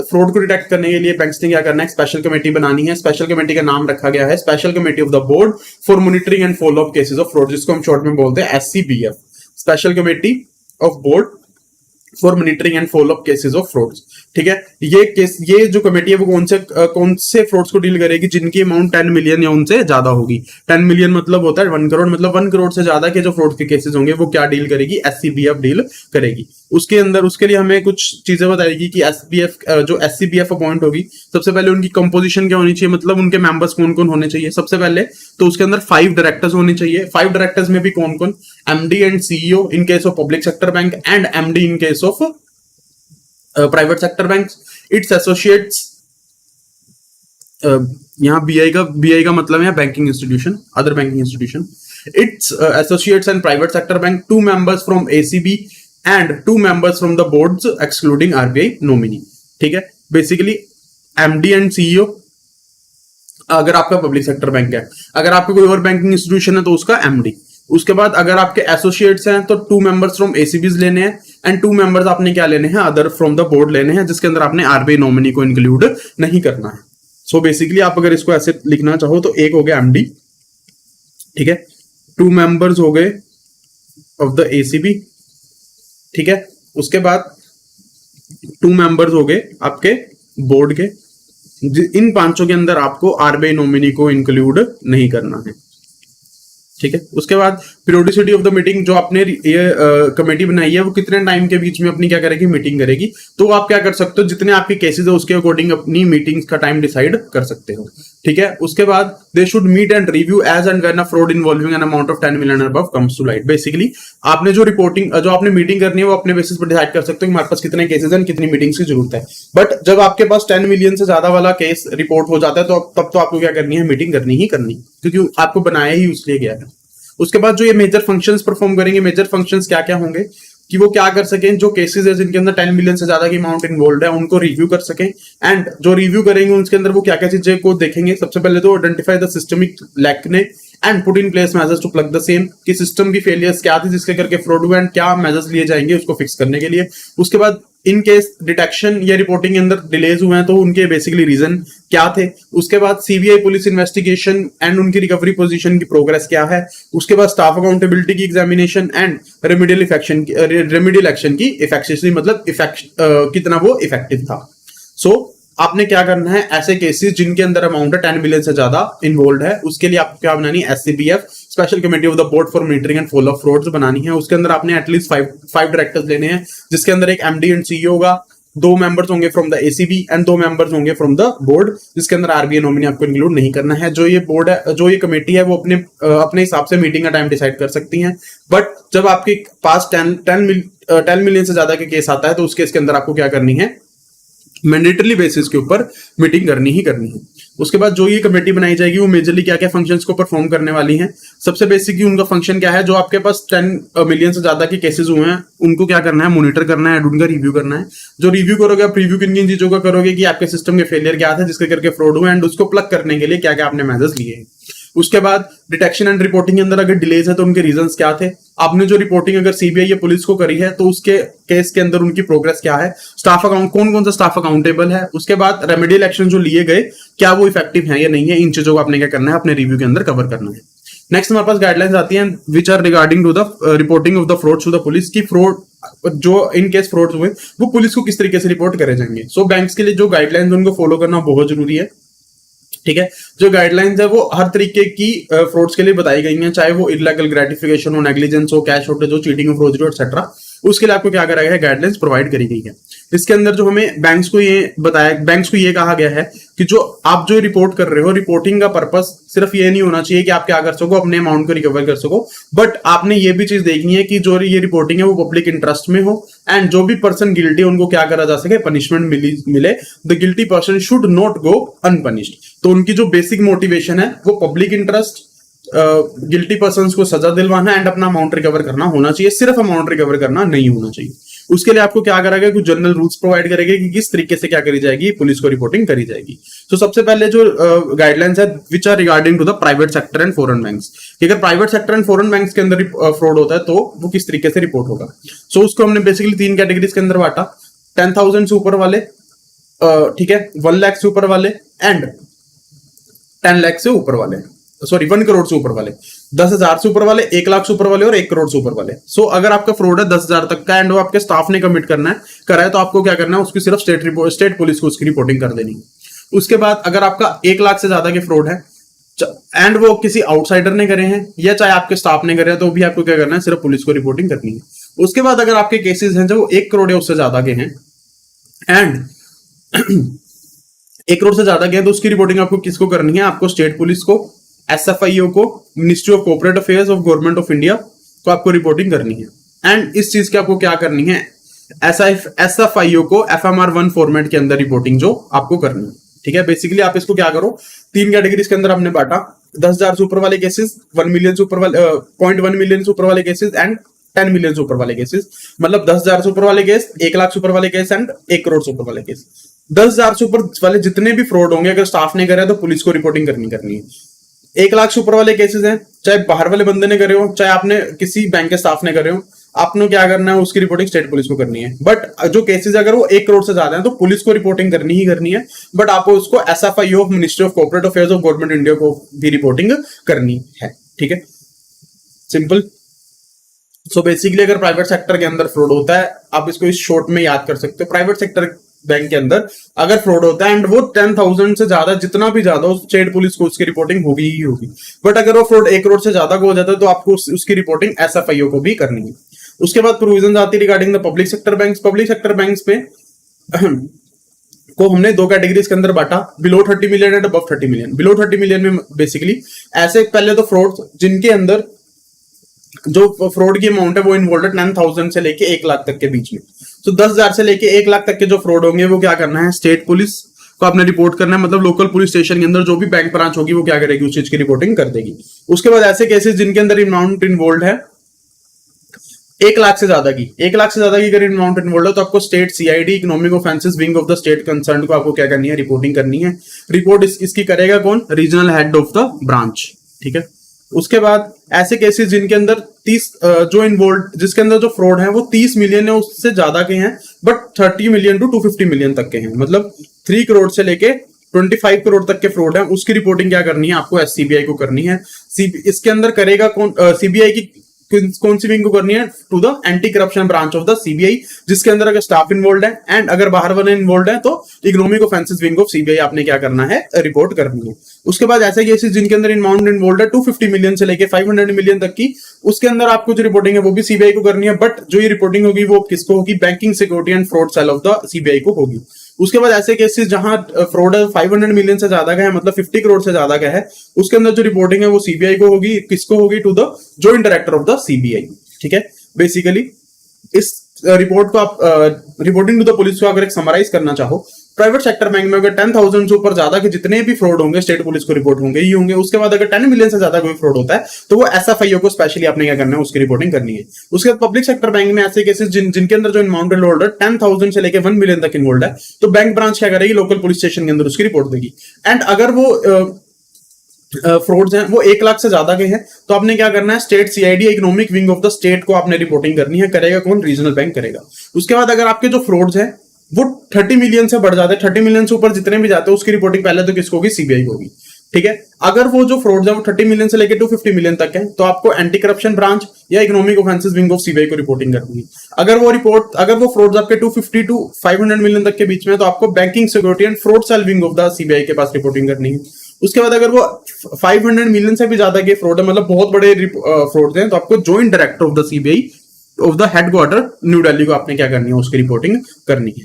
Fraud को detect करने के लिए बैंक्स ने क्या करना है, स्पेशल कमेटी बनानी है। स्पेशल कमेटी का नाम रखा गया है special committee of the board for monitoring and follow up cases of fraud, जिसको हम शॉर्ट में बोलते हैं SCBF, special committee of board for monitoring and follow up cases of frauds. ठीक है, ये जो कमेटी है वो कौन से फ्रॉड्स को डील करेगी जिनकी अमाउंट 10 मिलियन या उनसे ज्यादा होगी। 10 मिलियन मतलब होता है 1 करोड़, मतलब 1 करोड़ से ज्यादा के जो फ्रॉड के केसेस होंगे वो क्या डील करेगी, SCBF डील करेगी। उसके लिए हमें कुछ चीजें बताएगी कि जो SCBF अपॉइंट होगी, सबसे पहले उनकी कंपोजिशन क्या होनी चाहिए, मतलब उनके मेंबर्स कौन कौन होने चाहिए। सबसे पहले तो उसके अंदर 5 डायरेक्टर्स होने चाहिए। 5 डायरेक्टर्स में भी कौन कौन, MD and CEO in case of public sector bank and MD in case of private sector bank. It's associates, यहाँ BI का मतलब है banking institution, other banking institution. It's associates and private sector bank, 2 members from ACB and 2 members from the boards excluding RBI nominee. ठीक है, basically MD and CEO अगर आपका public sector bank है, अगर आपका कोई और बैंकिंग इंस्टीट्यूशन है तो उसका MD। उसके बाद अगर आपके एसोसिएट्स हैं तो 2 members फ्रॉम ACBs लेने हैं एंड 2 members आपने क्या लेने हैं, अदर फ्रॉम द बोर्ड लेने हैं, जिसके अंदर आपने RBI नॉमिनी को इंक्लूड नहीं करना है। सो बेसिकली आप अगर इसको ऐसे लिखना चाहो तो एक हो गया MD, ठीक है, 2 members हो गए ऑफ द ACB, ठीक है, उसके बाद 2 members हो गए आपके बोर्ड के। इन 5 के अंदर आपको RBI नॉमिनी को इंक्लूड नहीं करना है। ठीक है, उसके बाद पीरियोडिसिटी ऑफ द मीटिंग, जो आपने ये कमेटी बनाई है वो कितने टाइम के बीच में अपनी क्या करेगी, मीटिंग करेगी। तो आप क्या कर सकते हो, जितने आपके केसेस है उसके अकॉर्डिंग अपनी मीटिंग्स का टाइम डिसाइड कर सकते हो। ठीक है, उसके बाद they should meet and review as and when a fraud involving an amount of 10 million above comes to light. Basically आपने जो आपने मीटिंग करनी है वो अपने बेसिस पर डिसाइड कर सकते हो कि हमारे पास कितने केसेस हैं, कितनी मीटिंग्स की जरूरत है। बट जब आपके पास 10 मिलियन से ज्यादा वाला केस रिपोर्ट हो जाता है तो तब तो आपको क्या करनी है, मीटिंग करनी ही करनी, क्योंकि आपको बनाया ही उसलिए गया है। उसके बाद जो ये मेजर फंक्शंस परफॉर्म करेंगे, मेजर फंक्शंस क्या क्या होंगे कि वो क्या कर सकें, जो केसेस है जिनके अंदर 10 मिलियन से ज्यादा की अमाउंट इन्वॉल्व है उनको रिव्यू कर सकें। एंड जो रिव्यू करेंगे उसके अंदर वो क्या क्या चीजें को देखेंगे, सबसे पहले तो identify the systemic lacunae and put in place measures to plug the same, कि सिस्टम की फेलियर्स क्या थी जिसके करके फ्रॉड हुआ एंड क्या मेजर्स लिए जाएंगे उसको फिक्स करने के लिए। उसके बाद इन केस डिटेक्शन या रिपोर्टिंग के अंदर डिलेज हुए हैं तो उनके बेसिकली रीजन क्या थे। उसके बाद CBI पुलिस इन्वेस्टिगेशन एंड उनकी रिकवरी पोजीशन की प्रोग्रेस क्या है। उसके बाद स्टाफ अकाउंटेबिलिटी की एग्जामिनेशन एंड रेमेडियल एक्शन की इफेक्टिविटी, मतलब कितना वो इफेक्टिव था। सो आपने क्या करना है, ऐसे केसेस जिनके अंदर अमाउंट है 10 मिलियन से ज्यादा इन्वॉल्व है उसके लिए आपको क्या बनानी है, SCBF special committee of the board for monitoring and follow up frauds बनानी है। उसके अंदर आपने एटलीस्ट 5 डायरेक्टर्स लेने हैं, जिसके अंदर एक MD एंड CEO होगा, 2 members होंगे from the ACB and 2 members होंगे फ्रॉम द बोर्ड, जिसके अंदर RBI नॉमिनी आपको इंक्लूड नहीं करना है। जो ये बोर्ड है, जो ये कमेटी है वो अपने हिसाब से मीटिंग का टाइम डिसाइड कर सकती है। बट जब आपके पास 10 मिलियन से ज्यादा के केस आता है तो उस केस के अंदर आपको क्या करनी है, मैंडेटरी बेसिस के ऊपर मीटिंग करनी ही करनी है। उसके बाद जो ये कमेटी बनाई जाएगी वो मेजरली क्या क्या फंक्शंस को परफॉर्म करने वाली है। सबसे बेसिकली उनका फंक्शन क्या है, जो आपके पास 10 मिलियन से ज्यादा के केसेस हुए हैं उनको क्या करना है, मॉनिटर करना है, उनका रिव्यू करना है। जो रिव्यू करोगे आप रिव्यू किन किन चीजों का करोगे कि आपके सिस्टम के फेलियर क्या थे जिसके करके फ्रॉड हुआ एंड उसको प्लग करने के लिए क्या क्या आपने मेजर्स लिए हैं। उसके बाद डिटेक्शन एंड रिपोर्टिंग के अंदर अगर डिलेज है तो उनके रीजंस क्या थे। आपने जो रिपोर्टिंग अगर CBI या पुलिस को करी है तो उसके केस के अंदर उनकी प्रोग्रेस क्या है। स्टाफ अकाउंट, कौन कौन सा स्टाफ अकाउंटेबल है। उसके बाद रेमेडियल एक्शन जो लिए गए क्या वो इफेक्टिव है या नहीं है। इन चीजों को आपने क्या करना है, अपने रिव्यू के अंदर कवर करना है। नेक्स्ट हमारे पास गाइडलाइंस आती हैं which are regarding to the reporting of the fraud to the police, की फ्रॉड जो इन केस फ्रॉड हुए वो पुलिस को किस तरीके से रिपोर्ट करे जाएंगे। सो बैंक्स के लिए जो गाइडलाइंस उनको फॉलो करना बहुत जरूरी है। ठीक है, जो गाइडलाइंस है वो हर तरीके की फ्रॉड्स के लिए बताई गई हैं, चाहे वो इलीगल ग्रेटिफिकेशन हो, नेग्लिजेंस हो, कैश शॉर्टेज हो, चीटिंग हो, फ्रॉडरी एक्सेट्रा, उसके लिए आपको क्या करा गया है, गाइडलाइंस प्रोवाइड करी गई है। इसके अंदर जो हमें बैंक्स को ये कहा गया है कि जो आप जो रिपोर्ट कर रहे हो, रिपोर्टिंग का पर्पस सिर्फ ये नहीं होना चाहिए कि आप क्या कर सको, अपने अमाउंट को रिकवर कर सको, बट आपने ये भी चीज देखनी है कि जो ये रिपोर्टिंग है वो पब्लिक इंटरेस्ट में हो एंड जो भी पर्सन गिल्टी है उनको क्या करा जा सके, पनिशमेंट मिले। The guilty person should not go unpunished. तो उनकी जो बेसिक मोटिवेशन है वो पब्लिक इंटरेस्ट, गिल्टी पर्सन को सजा दिलवाना एंड अपना अमाउंट रिकवर करना होना चाहिए, सिर्फ अमाउंट रिकवर करना नहीं होना चाहिए। उसके लिए आपको क्या करा गया, कुछ जनरल रूल्स प्रोवाइड करेंगे कि किस तरीके से क्या करी जाएगी, पुलिस को रिपोर्टिंग करी जाएगी। तो सबसे पहले जो गाइडलाइंस है which are regarding to the private sector and foreign banks, कि अगर private sector and foreign banks के अंदर फ्रॉड होता है तो वो किस तरीके से रिपोर्ट होगा। सो उसको हमने बेसिकली 3 कैटेगरीज के अंदर बांटा, 10,000 से ऊपर वाले, ठीक है, 1 लाख से ऊपर वाले एंड 10 लाख से ऊपर वाले, सॉरी 1 करोड़ से ऊपर वाले, 10,000 से ऊपर वाले, 1 लाख से ऊपर वाले और 1 करोड़ से ऊपर वाले। सो अगर आपका फ्रॉड है 10,000 तक का एंड वो आपके स्टाफ ने कमिट करा है तो आपको क्या करना है, उसकी सिर्फ स्टेट पुलिस को उसकी रिपोर्टिंग कर देनी है। उसके बाद अगर आपका 1 लाख से ज्यादा के फ्रॉड है एंड वो किसी आउटसाइडर ने करे हैं या चाहे आपके स्टाफ ने करे हैं, तो भी आपको क्या करना है, सिर्फ पुलिस को रिपोर्टिंग करनी है। उसके बाद अगर आपके केसेस हैं जो 1 करोड़ या उससे ज्यादा के हैं एंड 1 करोड़ से ज्यादा के हैं, तो उसकी रिपोर्टिंग आपको किसको करनी है, आपको स्टेट पुलिस को, SFIO को, ministry of cooperate affairs of government of India को आपको रिपोर्टिंग करनी है। एंड इस चीज की आपको क्या करनी है, SFIO को FMR1 फॉर्मेट के अंदर रिपोर्टिंग जो आपको करनी है। ठीक है, बेसिकली आप इसको क्या करो, 3 कैटेगरीज के अंदर हमने बांटा, 10,000 से ऊपर वाले केसेस, 1 मिलियन से ऊपर वाले, 0.1 मिलियन से ऊपर वाले केसेस एंड 10 मिलियन से ऊपर वाले केसेस। मतलब 10,000 से ऊपर वाले केस, 1 लाख से ऊपर वाले केस एंड 1 करोड़ से ऊपर वाले केस। 10,000 से ऊपर वाले जितने भी फ्रॉड होंगे, अगर स्टाफ ने करे तो पुलिस को रिपोर्टिंग करनी है। 1 लाख से ऊपर वाले केसेस हैं, चाहे बाहर वाले बंदे ने करे हो, चाहे आपने किसी बैंक के स्टाफ ने करे हो, आपने क्या करना है, उसकी रिपोर्टिंग स्टेट पुलिस को करनी है। बट जो केसेस अगर वो 1 करोड़ से ज्यादा है तो पुलिस को रिपोर्टिंग करनी ही करनी है, बट आपको उसको SFIO of ministry of cooperate affairs of government India को भी रिपोर्टिंग करनी है। ठीक है, सिंपल। सो बेसिकली अगर प्राइवेट सेक्टर के अंदर फ्रॉड होता है, आप इसको इस शॉर्ट में याद कर सकते हो, प्राइवेट सेक्टर बैंक के अंदर अगर फ्रॉड होता है एंड वो 10,000 से ज्यादा, जितना भी ज्यादा हो, स्टेट पुलिस को उसकी रिपोर्टिंग होगी ही होगी। बट अगर वो फ्रॉड 1 करोड़ से ज्यादा को हो जाता है तो आपको उसकी रिपोर्टिंग SFIO को भी करनी है। उसके बाद प्रोविजन आती है regarding the public sector banks. Public sector banks में को हमने 2 कैटेगरीज के अंदर बांटा, below 30 million and above 30 million. Below 30 million में बेसिकली ऐसे पहले तो फ्रॉड जिनके अंदर जो फ्रॉड की अमाउंट है वो इन्वॉल्व है 10,000 से लेके 1 लाख तक के बीच में। तो 10,000 से लेके 1 लाख तक के जो फ्रॉड होंगे वो क्या करना है, स्टेट पुलिस को आपने रिपोर्ट करना है। मतलब लोकल पुलिस स्टेशन के अंदर जो भी बैंक ब्रांच होगी वो क्या करेगी, उस चीज की रिपोर्टिंग कर देगी। उसके बाद ऐसे केसेस जिनके अंदर अमाउंट इन्वॉल्व है 1 लाख से ज्यादा की, 1 लाख से ज्यादा की अगर अमाउंट इन्वॉल्व है तो आपको state CID economic offences wing of the state concern को आपको क्या करनी है, रिपोर्टिंग करनी है। रिपोर्ट इसकी करेगा कौन, regional head of the branch. ठीक है, उसके बाद ऐसे केसेस जिनके अंदर 30 जो इन्वॉल्व, जिसके अंदर जो फ्रॉड है वो 30 मिलियन है उससे ज्यादा के हैं, बट 30 मिलियन टू 250 मिलियन तक के हैं, मतलब 3 करोड़ से लेके 25 करोड़ तक के फ्रॉड है, उसकी रिपोर्टिंग क्या करनी है, आपको CBI को करनी है। इसके अंदर करेगा कौन, CBI की कौन सी विंग को करनी है, to the anti corruption branch of the CBI, जिसके अंदर अगर स्टाफ इन्वॉल्व है एंड अगर बाहर वाले इन्वॉल्व है तो economic offences wing of CBI आपने क्या करना है, रिपोर्ट करनी है। उसके बाद ऐसे केसेस जिनके अंदर अमाउंट इन्वॉल्व है 250 मिलियन से लेके 500 मिलियन तक की, उसके अंदर आपको जो रिपोर्टिंग है वो भी CBI को करनी है, बट जो ये रिपोर्टिंग होगी वो किसको होगी, banking security and fraud cell of the CBI को होगी। उसके बाद ऐसे केसेस जहां फ्रॉड 500 मिलियन से ज्यादा का है, मतलब 50 करोड़ से ज्यादा का है, उसके अंदर जो रिपोर्टिंग है वो CBI को होगी, किसको होगी, to the joint director of the CBI। ठीक है, बेसिकली इस रिपोर्ट को आप रिपोर्टिंग टू द पुलिस को अगर एक समराइज करना चाहो, प्राइवेट सेक्टर बैंक में अगर 10,000 से ऊपर ज्यादा के जितने भी फ्रॉड होंगे स्टेट पुलिस को रिपोर्ट होंगे ही होंगे। उसके बाद अगर 10 मिलियन से ज्यादा कोई फ्रॉड होता है तो वो SFIO को स्पेशली आपने क्या करना है, उसकी रिपोर्टिंग करनी है। उसके बाद पब्लिक सेक्टर बैंक में ऐसे केसेस जिनके अंदर जो अमाउंट इन्वॉल्व है 10,000 से लेकर 1 मिलियन तक इन्वॉल्व है, तो बैंक ब्रांच क्या करेगी, लोकल पुलिस स्टेशन के अंदर उसकी रिपोर्ट देगी। एंड अगर वो फ्रॉड्स हैं वो 1 लाख से ज्यादा के हैं तो आपने क्या करना है, state CID economic wing of the state को आपने रिपोर्टिंग करनी है। करेगा कौन, रीजनल बैंक करेगा। उसके बाद अगर आपके जो फ्रॉड्स हैं वो 30 मिलियन से बढ़ जाते हैं, 30 मिलियन से ऊपर जितने भी जाते हैं उसकी रिपोर्टिंग पहले तो किसको होगी, CBI को होगी। ठीक है, अगर वो जो फ्रॉड्स है वो 30 मिलियन से लेकर 250 मिलियन तक है तो आपको एंटी करप्शन ब्रांच या economic offences wing of CBI को रिपोर्टिंग करनी है। अगर वो फ्रॉड्स आपके 250 टू 500 मिलियन तक के बीच में है तो आपको banking security and fraud cell wing of the CBI के पास रिपोर्टिंग करनी है। उसके बाद अगर वो 500 मिलियन से भी ज्यादा के फ्रॉड है, मतलब बहुत बड़े फ्रॉड हैं, तो आपको joint director of the CBI of the headquarter new Delhi को आपने क्या करनी है, उसकी रिपोर्टिंग करनी है।